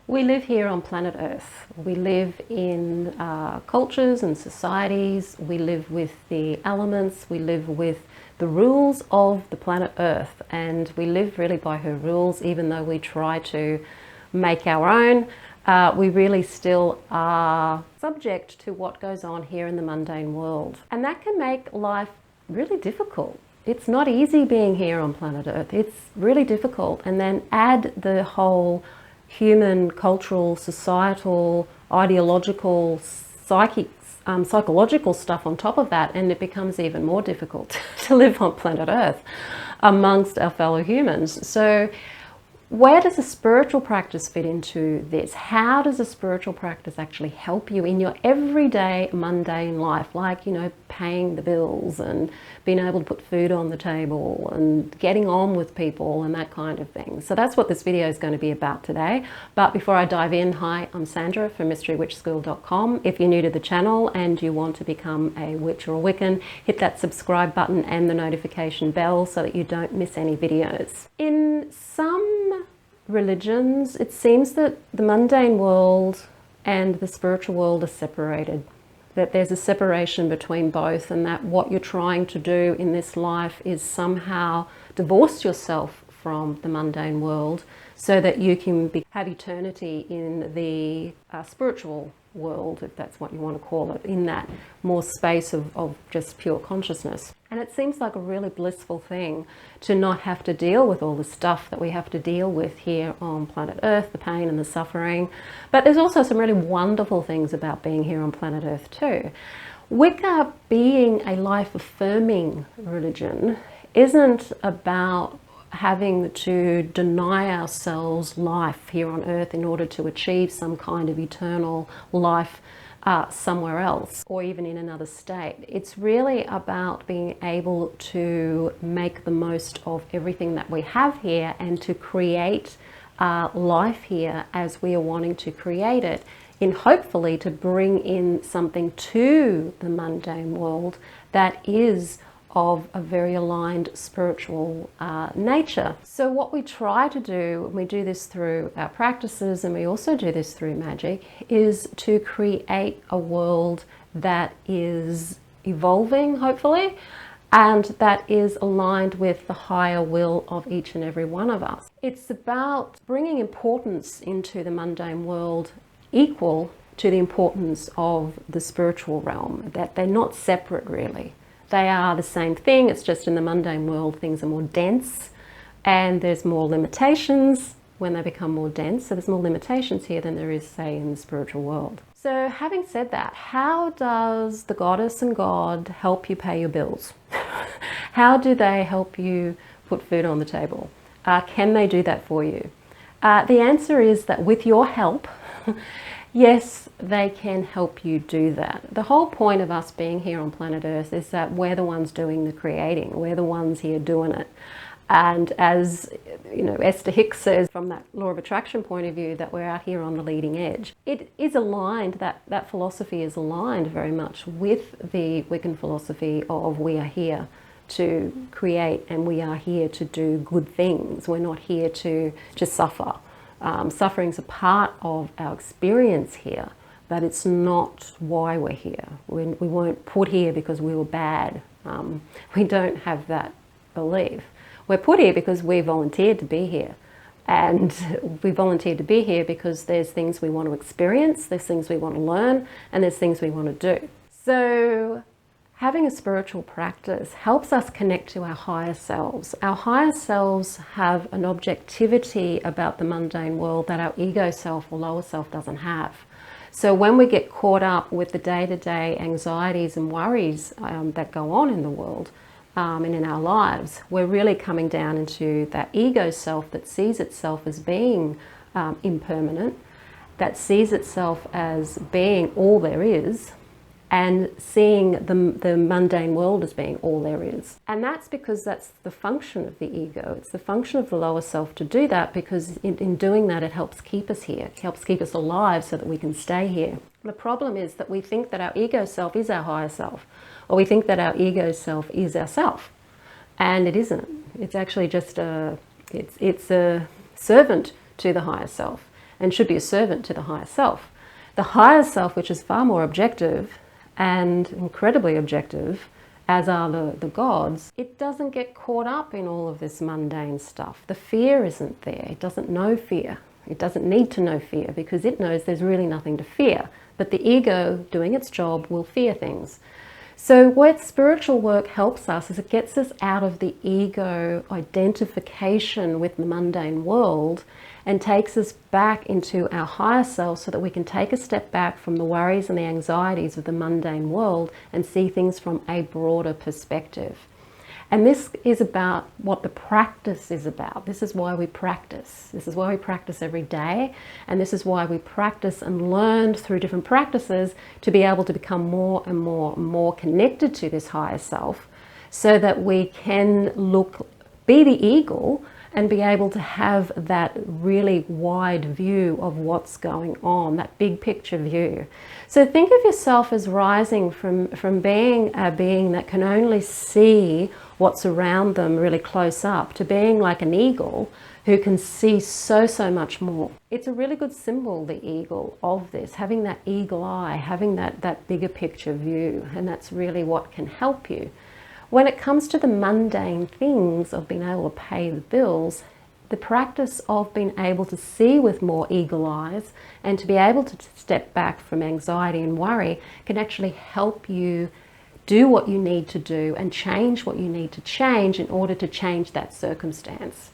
We live here on planet Earth. We live in cultures and societies. We live with the elements. We live with the rules of the planet Earth. And we live really by her rules, even though we try to make our own. We really still are subject to what goes on here in the mundane world. And that can make life really difficult. It's not easy being here on planet Earth. It's really difficult. And then add the whole human, cultural, societal, ideological, psychological stuff on top of that, and it becomes even more difficult to live on planet Earth amongst our fellow humans. So where does a spiritual practice fit into this? How does a spiritual practice actually help you in your everyday mundane life, like, you know, paying the bills and being able to put food on the table and getting on with people and that kind of thing? So that's what this video is going to be about today. But before I dive in, hi, I'm Sandra from mysterywitchschool.com. If you're new to the channel and you want to become a witch or a Wiccan, hit that subscribe button and the notification bell so that you don't miss any videos. In some religions, it seems that the mundane world and the spiritual world are separated, that there's a separation between both, and that what you're trying to do in this life is somehow divorce yourself from the mundane world so that you can have eternity in the spiritual world, if that's what you want to call it, in that more space of just pure consciousness. And it seems like a really blissful thing to not have to deal with all the stuff that we have to deal with here on planet Earth, the pain and the suffering. But there's also some really wonderful things about being here on planet Earth too. Wicca, being a life-affirming religion, isn't about having to deny ourselves life here on Earth in order to achieve some kind of eternal life somewhere else, or even in another state. It's really about being able to make the most of everything that we have here and to create life here as we are wanting to create it, in hopefully to bring in something to the mundane world that is of a very aligned spiritual nature. So what we try to do, and we do this through our practices and we also do this through magic, is to create a world that is evolving, hopefully, and that is aligned with the higher will of each and every one of us. It's about bringing importance into the mundane world equal to the importance of the spiritual realm, that they're not separate really. They are the same thing, it's just in the mundane world things are more dense and there's more limitations when they become more dense. So there's more limitations here than there is, say, in the spiritual world. So having said that, how does the goddess and God help you pay your bills? How do they help you put food on the table? Can they do that for you? The answer is that with your help, yes, they can help you do that. The whole point of us being here on planet Earth is that we're the ones doing the creating. We're the ones here doing it. And as you know, Esther Hicks says, from that law of attraction point of view, that we're out here on the leading edge. It is aligned, that philosophy is aligned very much with the Wiccan philosophy of we are here to create and we are here to do good things. We're not here to suffer. Suffering's a part of our experience here, but it's not why we're here. We weren't put here because we were bad. We don't have that belief. We're put here because we volunteered to be here. And we volunteered to be here because there's things we want to experience, there's things we want to learn, and there's things we want to do. So having a spiritual practice helps us connect to our higher selves. Our higher selves have an objectivity about the mundane world that our ego self or lower self doesn't have. So when we get caught up with the day-to-day anxieties and worries that go on in the world and in our lives, we're really coming down into that ego self that sees itself as being impermanent, that sees itself as being all there is, and seeing the mundane world as being all there is. And that's because that's the function of the ego. It's the function of the lower self to do that, because in doing that it helps keep us here. It helps keep us alive so that we can stay here. The problem is that we think that our ego self is our higher self, or we think that our ego self is ourself. And it isn't. It's actually just it's a servant to the higher self. and should be a servant to the higher self. The higher self, which is far more objective and incredibly objective, as are the gods, it doesn't get caught up in all of this mundane stuff. The fear isn't there. It doesn't know fear. It doesn't need to know fear because it knows there's really nothing to fear. But the ego, doing its job, will fear things. So what spiritual work helps us is it gets us out of the ego identification with the mundane world and takes us back into our higher self so that we can take a step back from the worries and the anxieties of the mundane world and see things from a broader perspective. And this is about what the practice is about. This is why we practice. This is why we practice every day. And this is why we practice and learn through different practices to be able to become more and more and more connected to this higher self so that we can be the eagle and be able to have that really wide view of what's going on, that big picture view. So think of yourself as rising from being a being that can only see what's around them really close up to being like an eagle who can see so much more. It's a really good symbol, the eagle, of this, having that eagle eye, having that bigger picture view, and that's really what can help you. When it comes to the mundane things of being able to pay the bills, the practice of being able to see with more eagle eyes and to be able to step back from anxiety and worry can actually help you do what you need to do and change what you need to change in order to change that circumstance.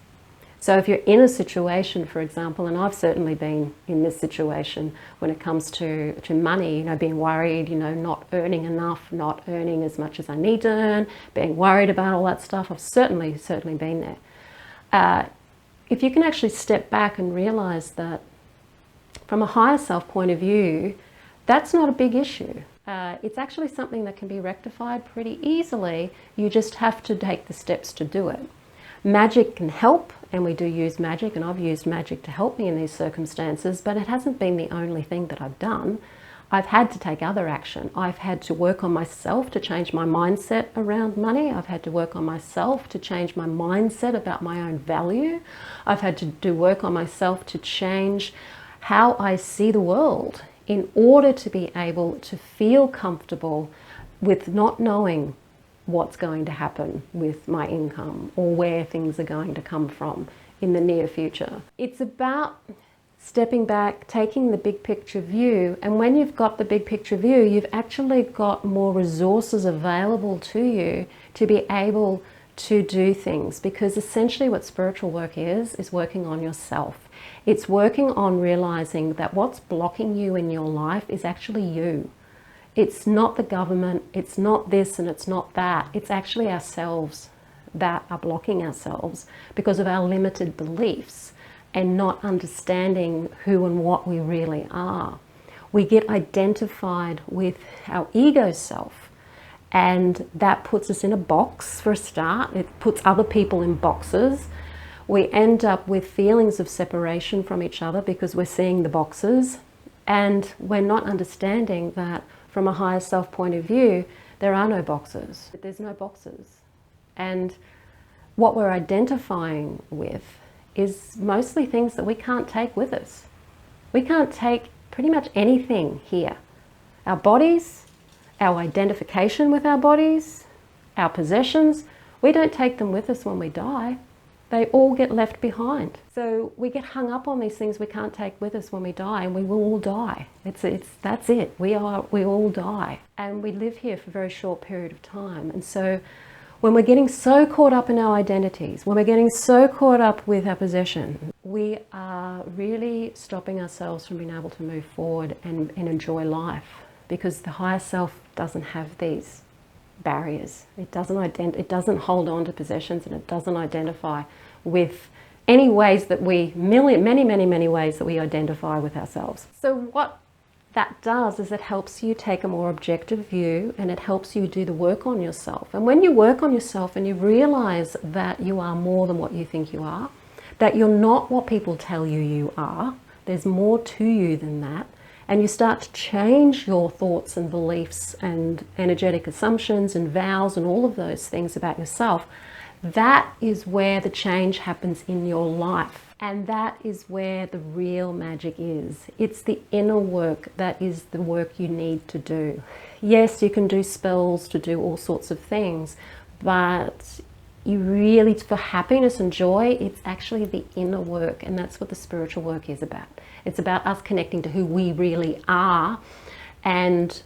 So if you're in a situation, for example, and I've certainly been in this situation when it comes to money, being worried, not earning enough, not earning as much as I need to earn, being worried about all that stuff, I've certainly been there. If you can actually step back and realize that from a higher self point of view, that's not a big issue. It's actually something that can be rectified pretty easily. You just have to take the steps to do it. Magic can help, and we do use magic, and I've used magic to help me in these circumstances, but it hasn't been the only thing that I've done. I've had to take other action. I've had to work on myself to change my mindset around money. I've had to work on myself to change my mindset about my own value. I've had to do work on myself to change how I see the world in order to be able to feel comfortable with not knowing what's going to happen with my income or where things are going to come from in the near future. It's about stepping back, taking the big picture view, and when you've got the big picture view, you've actually got more resources available to you to be able to do things, because essentially what spiritual work is working on yourself. It's working on realizing that what's blocking you in your life is actually you. It's not the government, it's not this and it's not that. It's actually ourselves that are blocking ourselves because of our limited beliefs and not understanding who and what we really are. We get identified with our ego self, and that puts us in a box for a start. It puts other people in boxes. We end up with feelings of separation from each other because we're seeing the boxes, and we're not understanding that from a higher self point of view, there are no boxes. There's no boxes. And what we're identifying with is mostly things that we can't take with us. We can't take pretty much anything here. Our bodies, our identification with our bodies, our possessions, we don't take them with us when we die. They all get left behind. So we get hung up on these things we can't take with us when we die, and we will all die. That's it. We all die. And we live here for a very short period of time. And so when we're getting so caught up in our identities, when we're getting so caught up with our possession, we are really stopping ourselves from being able to move forward and enjoy life, because the higher self doesn't have these barriers. It doesn't hold on to possessions, and it doesn't identify with any ways that many ways that we identify with ourselves. So what that does is it helps you take a more objective view, and it helps you do the work on yourself. And when you work on yourself and you realize that you are more than what you think you are, that you're not what people tell you you are, there's more to you than that, and you start to change your thoughts and beliefs and energetic assumptions and vows and all of those things about yourself, that is where the change happens in your life. And that is where the real magic is. It's the inner work that is the work you need to do. Yes, you can do spells to do all sorts of things, but you really, for happiness and joy, it's actually the inner work, and that's what the spiritual work is about. It's about us connecting to who we really are and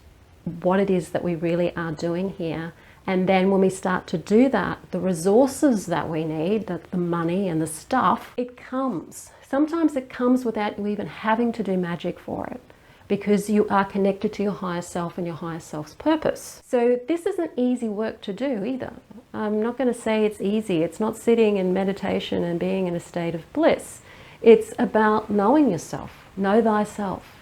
what it is that we really are doing here. And then when we start to do that, the resources that we need, the money and the stuff, it comes. Sometimes it comes without you even having to do magic for it, because you are connected to your higher self and your higher self's purpose. So this isn't easy work to do either. I'm not going to say it's easy. It's not sitting in meditation and being in a state of bliss. It's about knowing yourself, know thyself.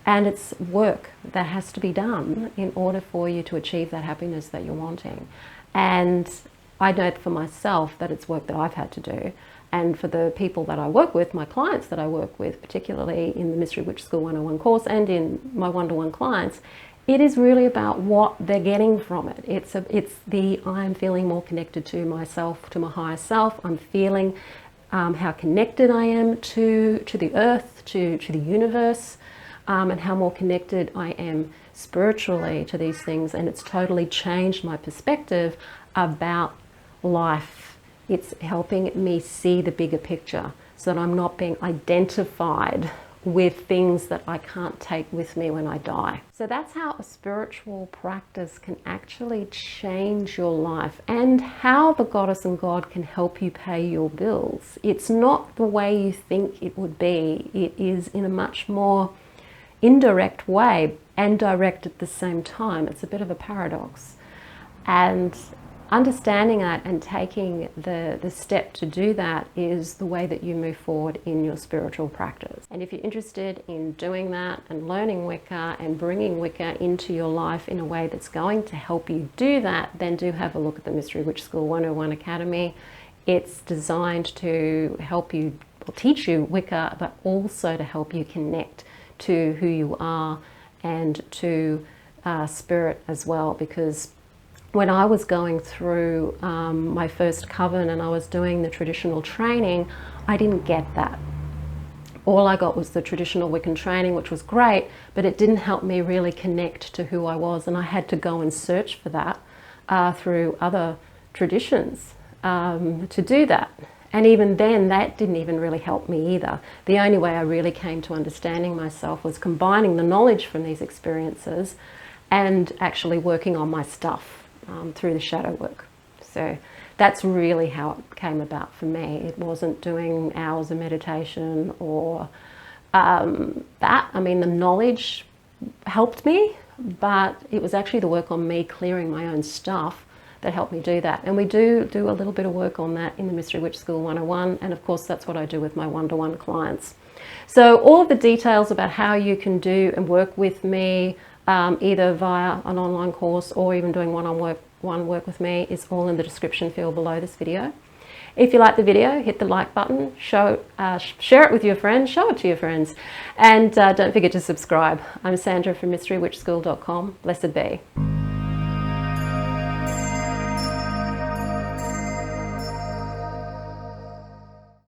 And it's work that has to be done in order for you to achieve that happiness that you're wanting. And I know for myself that it's work that I've had to do. And for the people that I work with, my clients that I work with, particularly in the Mystery Witch School 101 course and in my one-to-one clients, it is really about what they're getting from it. It's I'm feeling more connected to myself, to my higher self. I'm feeling how connected I am to the earth, to the universe. And how more connected I am spiritually to these things, and it's totally changed my perspective about life. It's helping me see the bigger picture so that I'm not being identified with things that I can't take with me when I die. So that's how a spiritual practice can actually change your life, and how the goddess and God can help you pay your bills. It's not the way you think it would be. It is in a much more indirect way and direct at the same time. It's a bit of a paradox. And understanding that and taking the step to do that is the way that you move forward in your spiritual practice. And if you're interested in doing that and learning Wicca and bringing Wicca into your life in a way that's going to help you do that, then do have a look at the Mystery Witch School 101 Academy. It's designed to help you, or teach you Wicca, but also to help you connect to who you are and to spirit as well. Because when I was going through my first coven and I was doing the traditional training, I didn't get that. All I got was the traditional Wiccan training, which was great, but it didn't help me really connect to who I was, and I had to go and search for that through other traditions to do that. And even then, that didn't even really help me either. The only way I really came to understanding myself was combining the knowledge from these experiences and actually working on my stuff through the shadow work. So that's really how it came about for me. It wasn't doing hours of meditation or that. I mean, the knowledge helped me, but it was actually the work on me clearing my own stuff that helped me do that. And we do a little bit of work on that in the Mystery Witch School 101, and of course that's what I do with my one-to-one clients. So all of the details about how you can do and work with me, either via an online course or even doing one-on-one work with me, is all in the description field below this video. If you like the video, hit the like button, share it with your friends, show it to your friends, and don't forget to subscribe. I'm Sandra from mysterywitchschool.com. Blessed be.